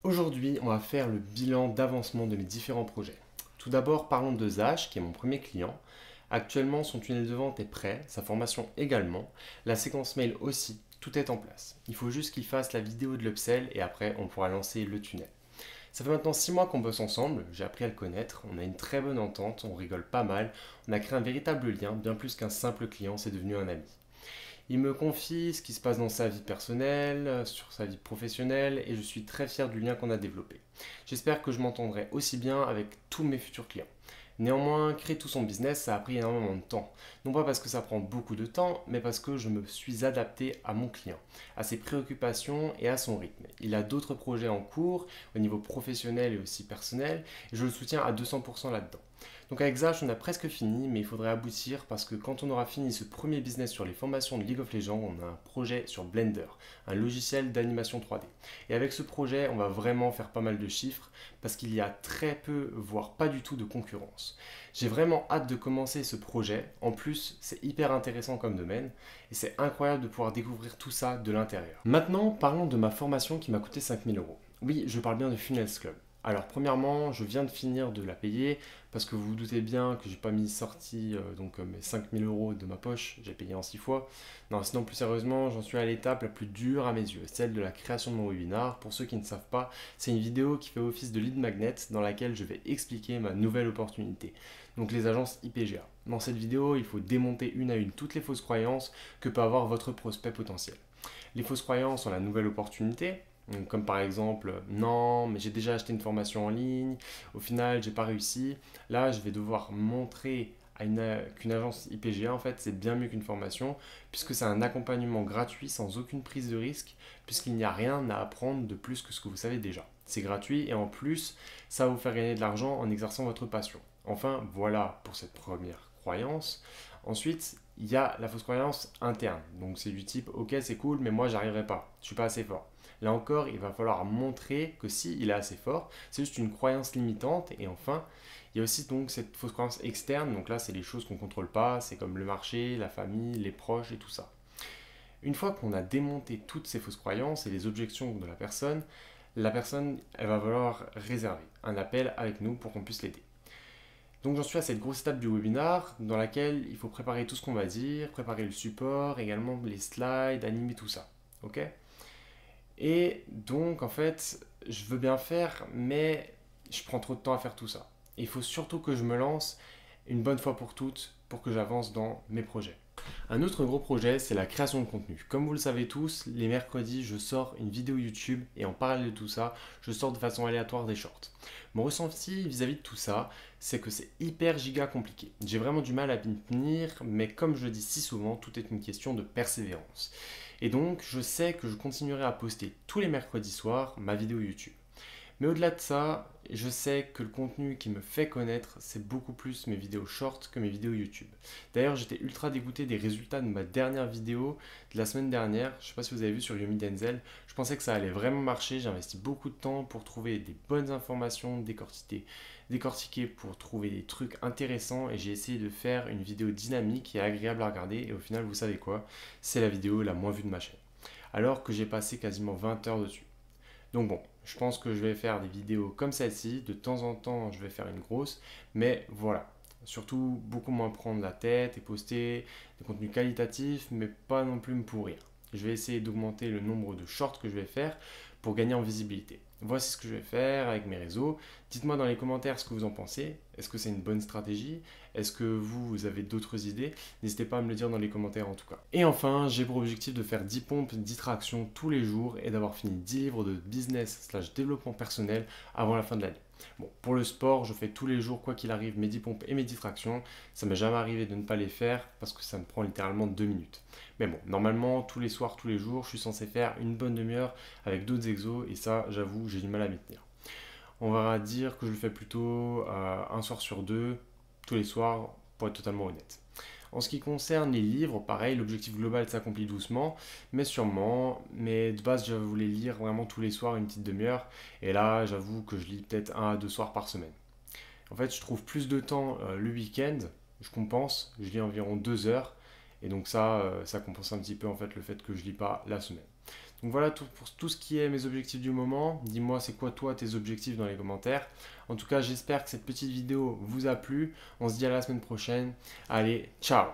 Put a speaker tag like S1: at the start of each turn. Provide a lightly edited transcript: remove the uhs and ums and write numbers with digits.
S1: Aujourd'hui, on va faire le bilan d'avancement de mes différents projets. Tout d'abord, parlons de Zach, qui est mon premier client. Actuellement, son tunnel de vente est prêt, sa formation également, la séquence mail aussi, tout est en place. Il faut juste qu'il fasse la vidéo de l'upsell et après, on pourra lancer le tunnel. Ça fait maintenant 6 mois qu'on bosse ensemble, j'ai appris à le connaître, on a une très bonne entente, on rigole pas mal, on a créé un véritable lien, bien plus qu'un simple client, c'est devenu un ami. Il me confie ce qui se passe dans sa vie personnelle, sur sa vie professionnelle, et je suis très fier du lien qu'on a développé. J'espère que je m'entendrai aussi bien avec tous mes futurs clients. Néanmoins, créer tout son business, ça a pris énormément de temps. Non pas parce que ça prend beaucoup de temps, mais parce que je me suis adapté à mon client, à ses préoccupations et à son rythme. Il a d'autres projets en cours, au niveau professionnel et aussi personnel, et je le soutiens à 200% là-dedans. Donc avec Zach, on a presque fini, mais il faudrait aboutir parce que quand on aura fini ce premier business sur les formations de League of Legends, on a un projet sur Blender, un logiciel d'animation 3D. Et avec ce projet, on va vraiment faire pas mal de chiffres parce qu'il y a très peu, voire pas du tout de concurrence. J'ai vraiment hâte de commencer ce projet. En plus, c'est hyper intéressant comme domaine et c'est incroyable de pouvoir découvrir tout ça de l'intérieur. Maintenant, parlons de ma formation qui m'a coûté 5 000 euros. Oui, je parle bien de Funnels Club. Alors premièrement, je viens de finir de la payer parce que vous vous doutez bien que j'ai pas mis sorti mes 5 000 euros de ma poche, j'ai payé en 6 fois. Non, sinon plus sérieusement, j'en suis à l'étape la plus dure à mes yeux, celle de la création de mon webinar. Pour ceux qui ne savent pas, c'est une vidéo qui fait office de lead magnet dans laquelle je vais expliquer ma nouvelle opportunité, donc les agences IPGA. Dans cette vidéo, il faut démonter une à une toutes les fausses croyances que peut avoir votre prospect potentiel. Les fausses croyances sont la nouvelle opportunité. Donc, comme par exemple, non, mais j'ai déjà acheté une formation en ligne, au final, j'ai pas réussi. Là, je vais devoir montrer qu'une agence IPGA, en fait, c'est bien mieux qu'une formation, puisque c'est un accompagnement gratuit sans aucune prise de risque, puisqu'il n'y a rien à apprendre de plus que ce que vous savez déjà. C'est gratuit et en plus, ça va vous faire gagner de l'argent en exerçant votre passion. Enfin, voilà pour cette première croyance. Ensuite, il y a la fausse croyance interne. Donc, c'est du type, ok, c'est cool, mais moi, j'arriverai pas. Je suis pas assez fort. Là encore, il va falloir montrer que si il est assez fort, c'est juste une croyance limitante. Et enfin, il y a aussi donc cette fausse croyance externe. Donc là, c'est les choses qu'on ne contrôle pas. C'est comme le marché, la famille, les proches et tout ça. Une fois qu'on a démonté toutes ces fausses croyances et les objections de la personne, elle va vouloir réserver un appel avec nous pour qu'on puisse l'aider. Donc j'en suis à cette grosse étape du webinar dans laquelle il faut préparer tout ce qu'on va dire, préparer le support, également les slides, animer tout ça. Ok ? Et donc, en fait, je veux bien faire, mais je prends trop de temps à faire tout ça. Et il faut surtout que je me lance une bonne fois pour toutes pour que j'avance dans mes projets. Un autre gros projet, c'est la création de contenu. Comme vous le savez tous, les mercredis, je sors une vidéo YouTube et en parallèle de tout ça, je sors de façon aléatoire des shorts. Mon ressenti vis-à-vis de tout ça, c'est que c'est hyper giga compliqué. J'ai vraiment du mal à m'y tenir, mais comme je le dis si souvent, tout est une question de persévérance. Et donc, je sais que je continuerai à poster tous les mercredis soirs ma vidéo YouTube. Mais au-delà de ça, je sais que le contenu qui me fait connaître, c'est beaucoup plus mes vidéos short que mes vidéos YouTube. D'ailleurs, j'étais ultra dégoûté des résultats de ma dernière vidéo de la semaine dernière. Je ne sais pas si vous avez vu sur Yomi Denzel. Je pensais que ça allait vraiment marcher. J'ai investi beaucoup de temps pour trouver des bonnes informations, décortiquer pour trouver des trucs intéressants. Et j'ai essayé de faire une vidéo dynamique et agréable à regarder. Et au final, vous savez quoi? C'est la vidéo la moins vue de ma chaîne. Alors que j'ai passé quasiment 20 heures dessus. Donc bon, je pense que je vais faire des vidéos comme celle-ci. De temps en temps, je vais faire une grosse. Mais voilà, surtout beaucoup moins prendre la tête et poster des contenus qualitatifs, mais pas non plus me pourrir. Je vais essayer d'augmenter le nombre de shorts que je vais faire pour gagner en visibilité. Voici ce que je vais faire avec mes réseaux. Dites-moi dans les commentaires ce que vous en pensez. Est-ce que c'est une bonne stratégie? Est-ce que vous avez d'autres idées? N'hésitez pas à me le dire dans les commentaires en tout cas. Et enfin, j'ai pour objectif de faire 10 pompes, 10 tractions tous les jours et d'avoir fini 10 livres de business/développement personnel avant la fin de l'année. Bon, pour le sport, je fais tous les jours, quoi qu'il arrive, mes 10 pompes et mes 10 tractions. Ça m'est jamais arrivé de ne pas les faire parce que ça me prend littéralement 2 minutes. Mais bon, normalement, tous les soirs, tous les jours, je suis censé faire une bonne demi-heure avec d'autres exos et ça, j'avoue, j'ai du mal à m'y tenir. On va dire que je le fais plutôt un soir sur deux, tous les soirs, pour être totalement honnête. En ce qui concerne les livres, pareil, l'objectif global s'accomplit doucement, mais sûrement. Mais de base, je voulais lire vraiment tous les soirs une petite demi-heure. Et là, j'avoue que je lis peut-être 1 à 2 soirs par semaine. En fait, je trouve plus de temps le week-end, je compense, je lis environ 2 heures. Et donc ça compense un petit peu en fait le fait que je lis pas la semaine. Donc voilà pour tout ce qui est mes objectifs du moment. Dis-moi c'est quoi toi tes objectifs dans les commentaires. En tout cas, j'espère que cette petite vidéo vous a plu. On se dit à la semaine prochaine. Allez, ciao!